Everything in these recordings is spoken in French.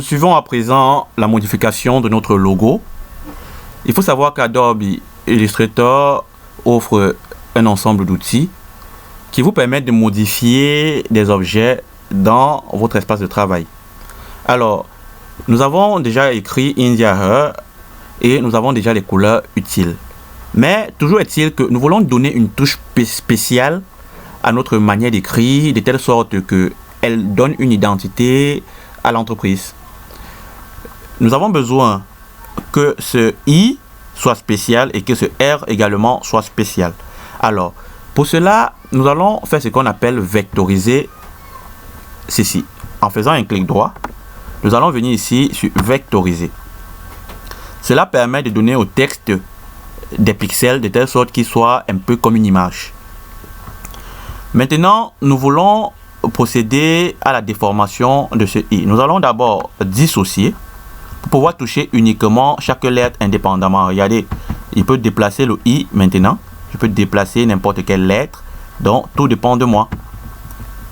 Suivons à présent la modification de notre logo. Il faut savoir qu'Adobe Illustrator offre un ensemble d'outils qui vous permettent de modifier des objets dans votre espace de travail. Alors, nous avons déjà écrit India Her et nous avons déjà les couleurs utiles. Mais toujours est-il que nous voulons donner une touche spéciale à notre manière d'écrire, de telle sorte qu'elle donne une identité à l'entreprise. Nous avons besoin que ce I soit spécial et que ce R également soit spécial. Alors, pour cela, nous allons faire ce qu'on appelle vectoriser ceci. En faisant un clic droit, nous allons venir ici sur vectoriser. Cela permet de donner au texte des pixels de telle sorte qu'il soit un peu comme une image. Maintenant, nous voulons procéder à la déformation de ce I. Nous allons d'abord dissocier pour pouvoir toucher uniquement chaque lettre indépendamment. Regardez, il peut déplacer le I maintenant. Je peux déplacer n'importe quelle lettre. Donc, tout dépend de moi.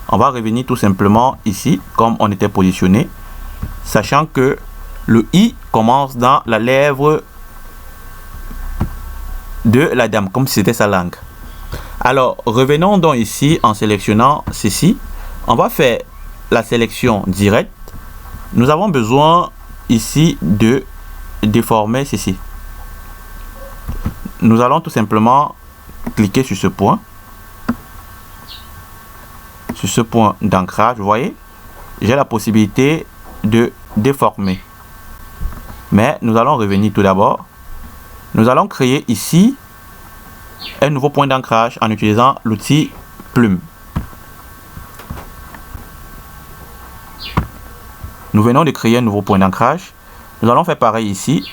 On va revenir tout simplement ici, comme on était positionné, sachant que le I commence dans la lèvre de la dame, comme si c'était sa langue. Alors, revenons donc ici en sélectionnant ceci. On va faire la sélection directe. Nous avons besoin ici de déformer ceci. Nous allons tout simplement cliquer sur ce point. Sur ce point d'ancrage, vous voyez, j'ai la possibilité de déformer. Mais nous allons revenir tout d'abord. Nous allons créer ici un nouveau point d'ancrage en utilisant l'outil plume. Nous venons de créer un nouveau point d'ancrage. Nous allons faire pareil ici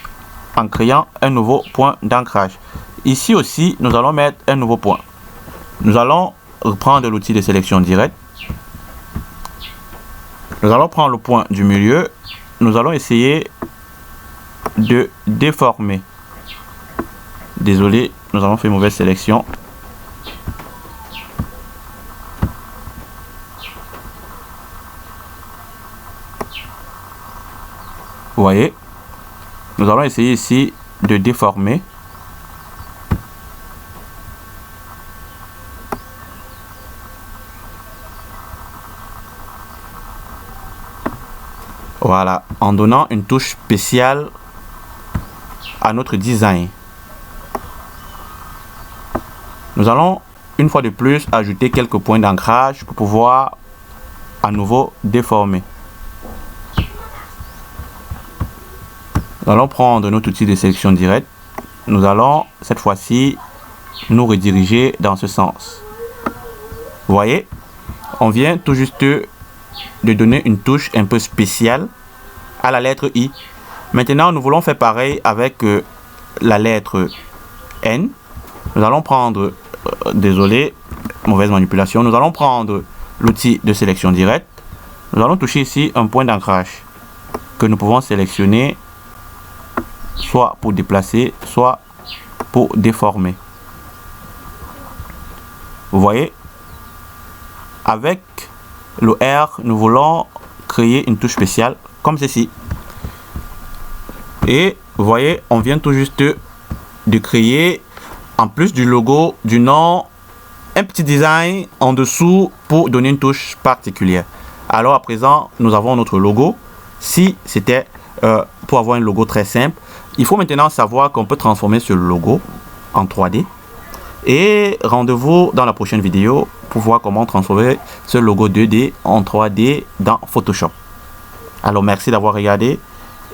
en créant un nouveau point d'ancrage. Ici aussi, nous allons mettre un nouveau point. Nous allons reprendre l'outil de sélection directe. Nous allons prendre le point du milieu. Nous allons essayer de déformer. Désolé, nous avons fait une mauvaise sélection. Vous voyez, nous allons essayer ici de déformer. Voilà, en donnant une touche spéciale à notre design. Nous allons une fois de plus ajouter quelques points d'ancrage pour pouvoir à nouveau déformer. Nous allons prendre notre outil de sélection directe. Nous allons cette fois-ci nous rediriger dans ce sens. Vous voyez, on vient tout juste de donner une touche un peu spéciale à la lettre I. Maintenant, nous voulons faire pareil avec la lettre N. Nous allons prendre, désolé, mauvaise manipulation, nous allons prendre l'outil de sélection directe. Nous allons toucher ici un point d'ancrage que nous pouvons sélectionner soit pour déplacer, soit pour déformer. Vous voyez, avec le R, nous voulons créer une touche spéciale comme ceci. Et vous voyez, on vient tout juste de créer, en plus du logo, du nom, un petit design en dessous pour donner une touche particulière. Alors à présent, nous avons notre logo. Si c'était pour avoir un logo très simple, il faut maintenant savoir qu'on peut transformer ce logo en 3D. Et rendez-vous dans la prochaine vidéo pour voir comment transformer ce logo 2D en 3D dans Photoshop. Alors merci d'avoir regardé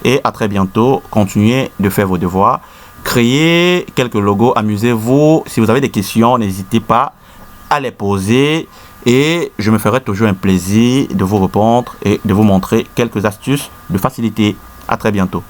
et à très bientôt. Continuez de faire vos devoirs. Créez quelques logos, amusez-vous. Si vous avez des questions, n'hésitez pas à les poser. Et je me ferai toujours un plaisir de vous répondre et de vous montrer quelques astuces de facilité. À très bientôt.